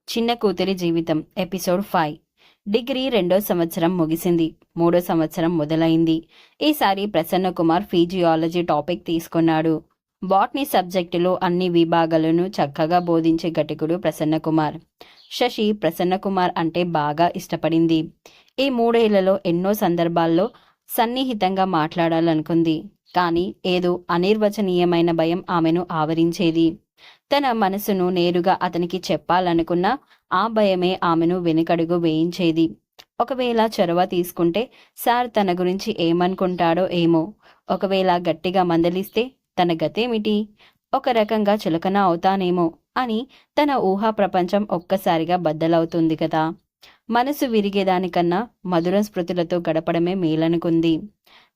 చిన్న కూతురి జీవితం ఎపిసోడ్ 5. డిగ్రీ 2వ సంవత్సరం ముగిసింది. 3వ సంవత్సరం మొదలైంది. ఈసారి ప్రసన్న కుమార్ ఫిజియాలజీ టాపిక్ తీసుకున్నాడు. బాటనీ సబ్జెక్టులో అన్ని విభాగాలను చక్కగా బోధించే ఘటికుడు ప్రసన్న కుమార్. శశి ప్రసన్న కుమార్ అంటే బాగా ఇష్టపడింది. ఈ 3 ఏళ్లలో ఎన్నో సందర్భాల్లో సన్నిహితంగా మాట్లాడాలనుకుంది. కానీ ఏదో అనిర్వచనీయమైన భయం ఆమెను ఆవరించేది. తన మనసును నేరుగా అతనికి చెప్పాలనుకున్న ఆ భయమే ఆమెను వెనుకడుగు వేయించేది. ఒకవేళ చొరవ తీసుకుంటే సార్ తన గురించి ఏమనుకుంటాడో ఏమో, ఒకవేళ గట్టిగా మందలిస్తే తన గతేమిటి, ఒక రకంగా చులకన అవుతానేమో అని తన ఊహా ప్రపంచం ఒక్కసారిగా బద్దలవుతుంది కదా. మనసు విరిగేదానికన్నా మధుర స్మృతులతో గడపడమే మేలనుకుంది.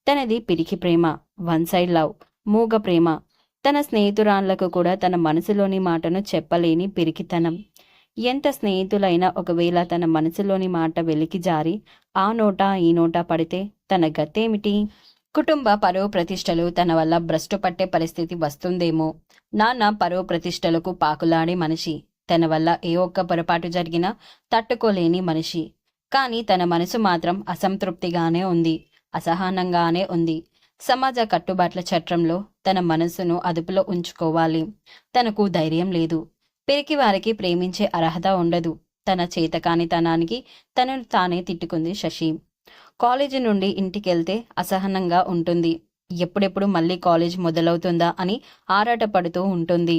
తనది పిరికి ప్రేమ, వన్ సైడ్ లవ్, మూగ ప్రేమ. తన స్నేహితురాళ్లకు కూడా తన మనసులోని మాటను చెప్పలేని పిరికితనం. ఎంత స్నేహితులైనా ఒకవేళ తన మనసులోని మాట వెలికి జారి ఆ నోట ఈ నోట పడితే తన గతేమిటి? కుటుంబ పరువు ప్రతిష్టలు తన వల్ల భ్రష్టు పట్టే పరిస్థితి వస్తుందేమో. నాన్న పరువు ప్రతిష్టలకు పాకులాడే మనిషి. తన వల్ల ఏ ఒక్క పొరపాటు జరిగినా తట్టుకోలేని మనిషి. కానీ తన మనసు మాత్రం అసంతృప్తిగానే ఉంది, అసహనంగానే ఉంది. సమాజ కట్టుబాట్ల చట్రంలో తన మనసును అదుపులో ఉంచుకోవాలి. తనకు ధైర్యం లేదు. పిరికి వారికి ప్రేమించే అర్హత ఉండదు. తన చేతకానితనానికి తనను తానే తిట్టుకుంది శశి. కాలేజీ నుండి ఇంటికెళ్తే అసహనంగా ఉంటుంది. ఎప్పుడెప్పుడు మళ్ళీ కాలేజ్ మొదలవుతుందా అని ఆరాటపడుతూ ఉంటుంది.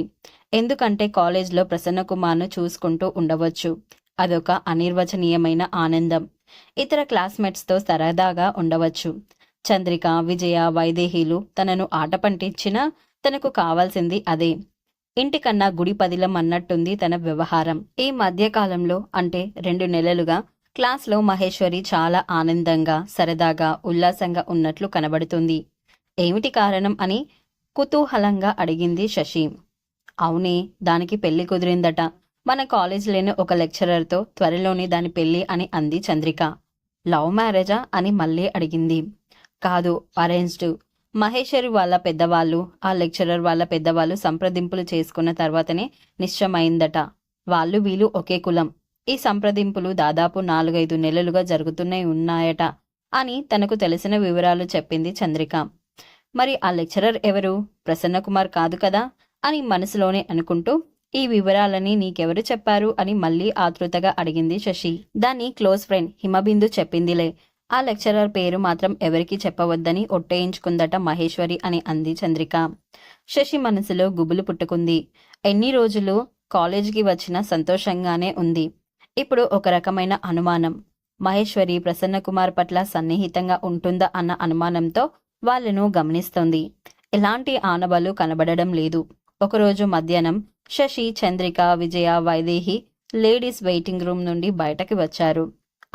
ఎందుకంటే కాలేజ్లో ప్రసన్న కుమార్ను చూసుకుంటూ ఉండవచ్చు. అదొక అనిర్వచనీయమైన ఆనందం. ఇతర క్లాస్మేట్స్తో సరదాగా ఉండవచ్చు. చంద్రిక, విజయ, వైదేహీలు తనను ఆట పండించినా తనకు కావాల్సింది అదే. ఇంటికన్నా గుడి పదిలం అన్నట్టుంది తన వ్యవహారం. ఈ మధ్యకాలంలో అంటే 2 నెలలుగా క్లాస్లో మహేశ్వరి చాలా ఆనందంగా, సరదాగా, ఉల్లాసంగా ఉన్నట్లు కనబడుతుంది. ఏమిటి కారణం అని కుతూహలంగా అడిగింది శశి. అవునే, దానికి పెళ్లి కుదిరిందట. మన కాలేజీలోని ఒక లెక్చరర్తో త్వరలోనే దాని పెళ్లి అని అంది చంద్రిక. లవ్ మ్యారేజా అని మళ్ళీ అడిగింది. కాదు, అరేంజ్డ్. మహేశ్వరి వాళ్ళ పెద్దవాళ్ళు, ఆ లెక్చరర్ వాళ్ళ పెద్దవాళ్ళు సంప్రదింపులు చేసుకున్న తర్వాతనే నిశ్చయమైందట. వాళ్ళు వీళ్ళు ఒకే కులం. ఈ సంప్రదింపులు దాదాపు 4-5 నెలలుగా జరుగుతూనే ఉన్నాయట అని తనకు తెలిసిన వివరాలు చెప్పింది చంద్రిక. మరి ఆ లెక్చరర్ ఎవరు? ప్రసన్న కుమార్ కాదు కదా అని మనసులోనే అనుకుంటూ, ఈ వివరాలని నీకెవరు చెప్పారు అని మళ్ళీ ఆతృతగా అడిగింది శశి. దాన్ని క్లోజ్ ఫ్రెండ్ హిమబిందు చెప్పిందిలే. ఆ లెక్చరర్ పేరు మాత్రం ఎవరికి చెప్పవద్దని ఒట్టేయించుకుందట మహేశ్వరి అని అంది చంద్రిక. శశి మనసులో గుబులు పుట్టుకుంది. ఎన్ని రోజులు కాలేజీకి వచ్చినా సంతోషంగానే ఉంది. ఇప్పుడు ఒక రకమైన అనుమానం. మహేశ్వరి ప్రసన్న కుమార్ పట్ల సన్నిహితంగా ఉంటుందా అన్న అనుమానంతో వాళ్ళను గమనిస్తోంది. ఎలాంటి ఆనవాళ్లు కనబడడం లేదు. ఒకరోజు మధ్యాహ్నం శశి, చంద్రిక, విజయ, వైదేహి లేడీస్ వెయిటింగ్ రూమ్ నుండి బయటకి వచ్చారు.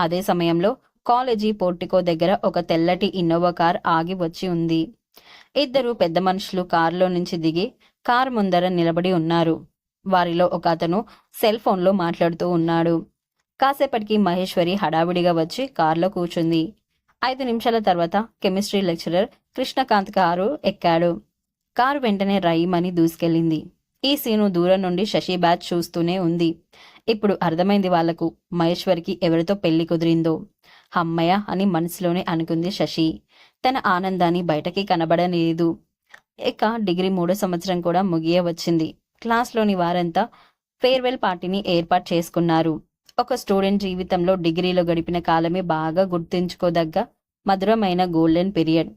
అదే సమయంలో కాలేజీ పోర్టికో దగ్గర ఒక తెల్లటి ఇన్నోవా కార్ ఆగి వచ్చి ఉంది. 2 పెద్ద మనుషులు కారులో నుంచి దిగి కారు ముందర నిలబడి ఉన్నారు. వారిలో ఒక అతను సెల్ ఫోన్లో మాట్లాడుతూ ఉన్నాడు. కాసేపటికి మహేశ్వరి హడావిడిగా వచ్చి కారులో కూర్చుంది. 5 నిమిషాల తర్వాత కెమిస్ట్రీ లెక్చరర్ కృష్ణకాంత్ కారు ఎక్కాడు. కారు వెంటనే రైమని దూసుకెళ్ళింది. ఈ సీను దూరం నుండి శశి బ్యాచ్ చూస్తూనే ఉంది. ఇప్పుడు అర్థమైంది వాళ్లకు మహేశ్వరికి ఎవరితో పెళ్లి కుదిరిందో. అమ్మయ్య అని మనసులోనే అనుకుంది శశి. తన ఆనందాన్ని బయటకి కనబడలేదు. ఇక డిగ్రీ 3వ సంవత్సరం కూడా ముగియ వచ్చింది. క్లాస్లోని వారంతా ఫేర్వెల్ పార్టీని ఏర్పాటు చేసుకున్నారు. ఒక స్టూడెంట్ జీవితంలో డిగ్రీలో గడిపిన కాలమే బాగా గుర్తుంచుకోదగ్గ మధురమైన గోల్డెన్ పీరియడ్.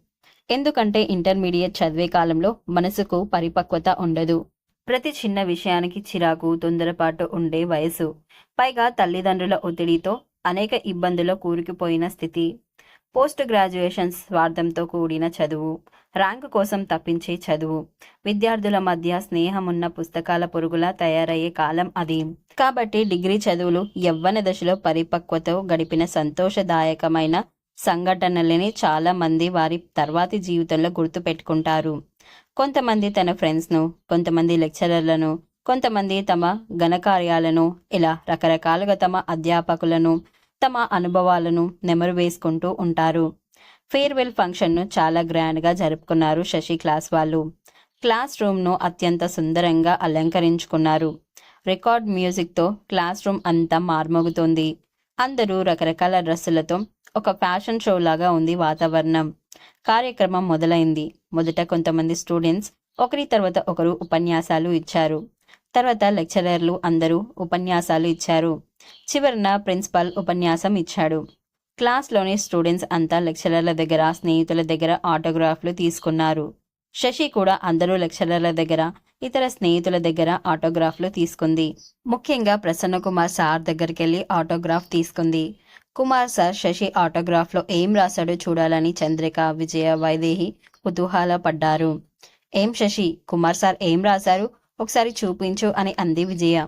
ఎందుకంటే ఇంటర్మీడియట్ చదివే కాలంలో మనసుకు పరిపక్వత ఉండదు. ప్రతి చిన్న విషయానికి చిరాకు, తొందరపాటు ఉండే వయసు. పైగా తల్లిదండ్రుల ఒత్తిడితో అనేక ఇబ్బందుల్లో కూరుకుపోయిన స్థితి. పోస్ట్ గ్రాడ్యుయేషన్ స్వార్థంతో కూడిన చదువు, ర్యాంకు కోసం తప్పించే చదువు, విద్యార్థుల మధ్య స్నేహమున్న పుస్తకాల పురుగులా తయారయ్యే కాలం అది. కాబట్టి డిగ్రీ చదువులు యవ్వన దశలో పరిపక్వతో గడిపిన సంతోషదాయకమైన సంఘటనలని చాలా మంది వారి తర్వాతి జీవితంలో గుర్తుపెట్టుకుంటారు. కొంతమంది తన ఫ్రెండ్స్ను, కొంతమంది లెక్చరర్లను, కొంతమంది తమ ఘనకార్యాలను, ఇలా రకరకాలుగా తమ అధ్యాపకులను, తమ అనుభవాలను నెమరు వేసుకుంటూ ఉంటారు. ఫేర్వెల్ ఫంక్షన్ను చాలా గ్రాండ్గా జరుపుకున్నారు శశి క్లాస్ వాళ్ళు. క్లాస్ రూమ్ను అత్యంత సుందరంగా అలంకరించుకున్నారు. రికార్డ్ మ్యూజిక్తో క్లాస్ రూమ్ అంతా మార్మోగుతోంది. అందరూ రకరకాల డ్రెస్సులతో ఒక ఫ్యాషన్ షో లాగా ఉంది వాతావరణం. కార్యక్రమం మొదలైంది. మొదట కొంతమంది స్టూడెంట్స్ ఒకరి తర్వాత ఒకరు ఉపన్యాసాలు ఇచ్చారు. తర్వాత లెక్చరర్లు అందరూ ఉపన్యాసాలు ఇచ్చారు. చివరన ప్రిన్సిపాల్ ఉపన్యాసం ఇచ్చాడు. క్లాస్లోని స్టూడెంట్స్ అంతా లెక్చరర్ల దగ్గర, స్నేహితుల దగ్గర ఆటోగ్రాఫ్లు తీసుకున్నారు. శశి కూడా అందరూ లెక్చరర్ల దగ్గర, ఇతర స్నేహితుల దగ్గర ఆటోగ్రాఫ్లు తీసుకుంది. ముఖ్యంగా ప్రసన్నకుమార్ సార్ దగ్గరికెళ్ళి ఆటోగ్రాఫ్ తీసుకుంది. కుమార్ సార్ శశి ఆటోగ్రాఫ్లో ఏం రాశాడో చూడాలని చంద్రిక, విజయ, వైదేహి కుతూహల పడ్డారు. ఏం శశి, కుమార్ సార్ ఏం రాశారు, ఒకసారి చూపించు అని అంది విజయ.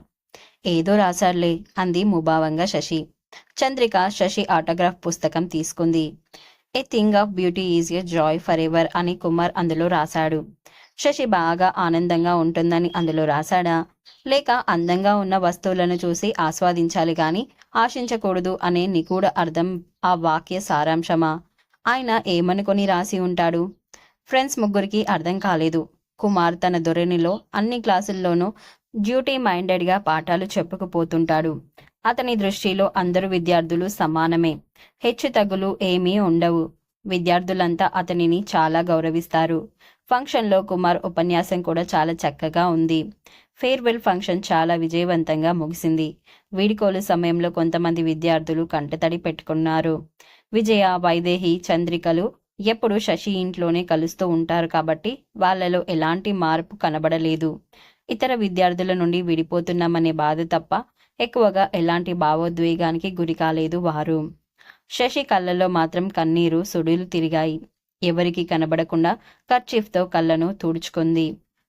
ఏదో రాశాడులే అంది ముభావంగా శశి. చంద్రిక శశి ఆటోగ్రాఫ్ పుస్తకం తీసుకుంది. A thing of beauty is a joy for ever అని కుమార్ అందులో రాశాడు. శశి బాగా ఆనందంగా ఉంటుందని అందులో రాశాడా, లేక అందంగా ఉన్న వస్తువులను చూసి ఆస్వాదించాలి గాని ఆశించకూడదు అనే నిగూఢ అర్థం ఆ వాక్య సారాంశమా? ఆయన ఏమనుకొని రాసి ఉంటాడు? ఫ్రెండ్స్ ముగ్గురికి అర్థం కాలేదు. కుమార్ తన ధోరణిలో అన్ని క్లాసుల్లోనూ డ్యూటీ మైండెడ్గా పాఠాలు చెప్పుకుపోతుంటాడు. అతని దృష్టిలో అందరు విద్యార్థులు సమానమే. హెచ్చు తగ్గులు ఏమీ ఉండవు. విద్యార్థులంతా అతనిని చాలా గౌరవిస్తారు. ఫంక్షన్లో కుమార్ ఉపన్యాసం కూడా చాలా చక్కగా ఉంది. ఫేర్వెల్ ఫంక్షన్ చాలా విజయవంతంగా ముగిసింది. వీడ్కోలు సమయంలో కొంతమంది విద్యార్థులు కంటతడి పెట్టుకున్నారు. విజయ, వైదేహి, చంద్రికలు ఎప్పుడు శశి ఇంట్లోనే కలుస్తూ ఉంటారు కాబట్టి వాళ్లలో ఎలాంటి మార్పు కనబడలేదు. ఇతర విద్యార్థుల నుండి విడిపోతున్నామనే బాధ తప్ప ఎక్కువగా ఎలాంటి భావోద్వేగానికి గురి కాలేదు వారు. శశి కళ్ళలో మాత్రం కన్నీరు సుడులు తిరిగాయి. ఎవరికి కనబడకుండా కర్చీఫ్తో కళ్ళను తుడుచుకుంది.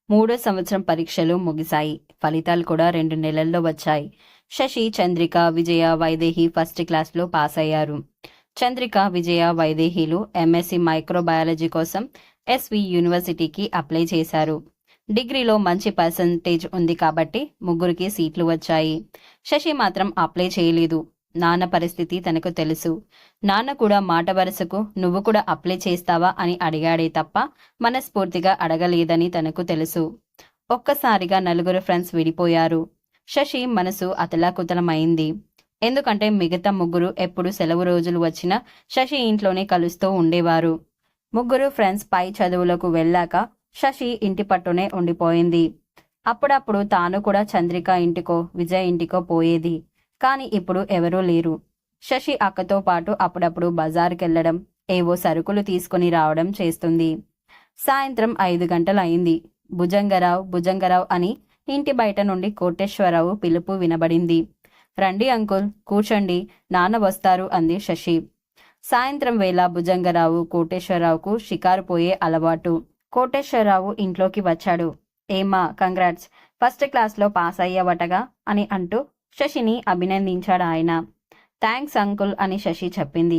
3వ సంవత్సరం పరీక్షలు ముగిశాయి. ఫలితాలు కూడా 2 నెలల్లో వచ్చాయి. శశి, చంద్రిక, విజయ, వైదేహి ఫస్ట్ క్లాస్లో పాస్ అయ్యారు. చంద్రిక, విజయ, వైదేహిలు ఎంఎస్సి మైక్రోబయాలజీ కోసం ఎస్వి యూనివర్సిటీకి అప్లై చేశారు. డిగ్రీలో మంచి పర్సంటేజ్ ఉంది కాబట్టి ముగ్గురికి సీట్లు వచ్చాయి. శశి మాత్రం అప్లై చేయలేదు. నాన్న పరిస్థితి తనకు తెలుసు. నాన్న కూడా మాట వరుసకు నువ్వు కూడా అప్లై చేస్తావా అని అడిగాడే తప్ప మనస్ఫూర్తిగా అడగలేదని తనకు తెలుసు. ఒక్కసారిగా నలుగురు ఫ్రెండ్స్ విడిపోయారు. శశి మనసు అతలాకుతలమైంది. ఎందుకంటే మిగతా ముగ్గురు ఎప్పుడు సెలవు రోజులు వచ్చినా శశి ఇంట్లోనే కలుస్తూ ఉండేవారు. ముగ్గురు ఫ్రెండ్స్ పై చదువులకు వెళ్ళాక శశి ఇంటి పట్టునే ఉండిపోయింది. అప్పుడప్పుడు తాను కూడా చంద్రిక ఇంటికో, విజయ్ ఇంటికో పోయేది. కానీ ఇప్పుడు ఎవరూ లేరు. శశి అక్కతో పాటు అప్పుడప్పుడు బజారుకెళ్లడం, ఏవో సరుకులు తీసుకుని రావడం చేస్తుంది. సాయంత్రం 5 గంటలయింది. భుజంగరావు అని ఇంటి బయట నుండి కోటేశ్వరరావు పిలుపు వినబడింది. రండి అంకుల్, కూర్చోండి, నాన్న వస్తారు అంది శశి. సాయంత్రం వేళ భుజంగరావు కోటేశ్వరరావుకు షికారు పోయే అలవాటు. కోటేశ్వరరావు ఇంట్లోకి వచ్చాడు. ఏమా, కంగ్రాట్స్, ఫస్ట్ క్లాస్లో పాస్ అయ్యావటగా అని అంటూ శశిని అభినందించాడు ఆయన. థ్యాంక్స్ అంకుల్ అని శశి చెప్పింది.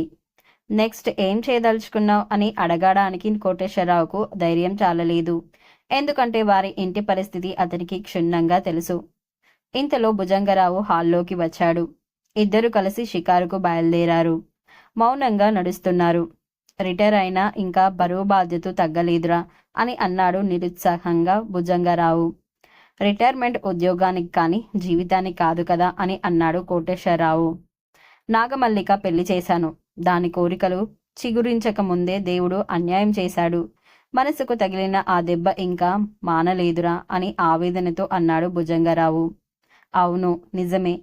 నెక్స్ట్ ఏం చేయదలుచుకున్నావు అని అడగడానికి కోటేశ్వరరావుకు ధైర్యం చాలలేదు. ఎందుకంటే వారి ఇంటి పరిస్థితి అతనికి క్షుణ్ణంగా తెలుసు. ఇంతలో భుజంగరావు హాల్లోకి వచ్చాడు. ఇద్దరు కలిసి షికారుకు బయలుదేరారు. మౌనంగా నడుస్తున్నారు. రిటైర్ అయినా ఇంకా బరువు బాధ్యత తగ్గలేదురా అని అన్నాడు నిరుత్సాహంగా భుజంగరావు. రిటైర్మెంట్ ఉద్యోగానికి కానీ జీవితానికి కాదు కదా అని అన్నాడు కోటేశ్వరరావు. నాగమల్లిక పెళ్లి చేశాను. దాని కోరికలు చిగురించక ముందే దేవుడు అన్యాయం చేశాడు. మనసుకు తగిలిన ఆ దెబ్బ ఇంకా మానలేదురా అని ఆవేదనతో అన్నాడు భుజంగరావు. అవును, నిజమే.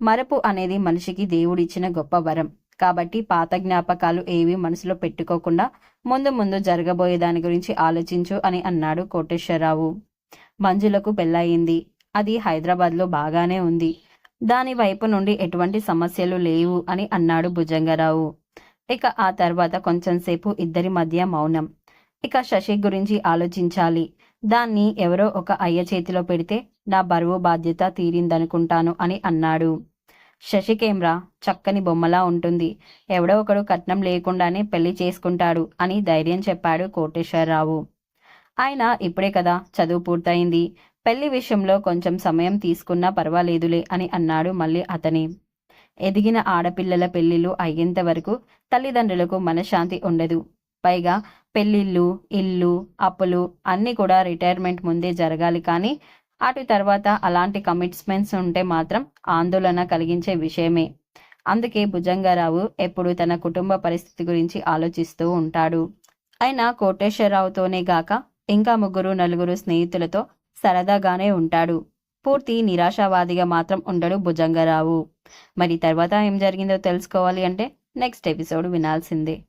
మరపు అనేది మనిషికి దేవుడిచ్చిన గొప్ప వరం. కాబట్టి పాత జ్ఞాపకాలు ఏవి మనసులో పెట్టుకోకుండా ముందు ముందు జరగబోయే దాని గురించి ఆలోచించు అని అన్నాడు కోటేశ్వరరావు. మంజులకు పెళ్ళయింది. అది హైదరాబాద్లో బాగానే ఉంది. దాని వైపు నుండి ఎటువంటి సమస్యలు లేవు అని అన్నాడు భుజంగరావు. ఇక ఆ తర్వాత కొంచెంసేపు ఇద్దరి మధ్య మౌనం. ఇక శశి గురించి ఆలోచించాలి. దాన్ని ఎవరో ఒక అయ్య చేతిలో పెడితే నా బరువు బాధ్యత తీరిందనుకుంటాను అని అన్నాడు. శశికేమ్రా, చక్కని బొమ్మలా ఉంటుంది. ఎవడో ఒకడు కట్నం లేకుండానే పెళ్లి చేసుకుంటాడు అని ధైర్యం చెప్పాడు కోటేశ్వరరావు. ఆయన ఇప్పుడే కదా చదువు పూర్తయింది. పెళ్లి విషయంలో కొంచెం సమయం తీసుకున్నా పర్వాలేదులే అని అన్నాడు మళ్ళీ అతని. ఎదిగిన ఆడపిల్లల పెళ్లిళ్ళు అయ్యేంత వరకు తల్లిదండ్రులకు మనశ్శాంతి ఉండదు. పైగా పెళ్లిళ్ళు, ఇల్లు, అప్పులు అన్నీ కూడా రిటైర్మెంట్ ముందే జరగాలి. కానీ అటు తర్వాత అలాంటి కమిట్మెంట్స్ ఉంటే మాత్రం ఆందోళన కలిగించే విషయమే. అందుకే భుజంగారావు ఎప్పుడు తన కుటుంబ పరిస్థితి గురించి ఆలోచిస్తూ ఉంటాడు. అయినా కోటేశ్వరరావుతోనే గాక ఇంకా ముగ్గురు నలుగురు స్నేహితులతో సరదాగానే ఉంటాడు. పూర్తి నిరాశావాదిగా మాత్రం ఉండడు భుజంగారావు. మరి తర్వాత ఏం జరిగిందో తెలుసుకోవాలి అంటే నెక్స్ట్ ఎపిసోడ్ వినాల్సిందే.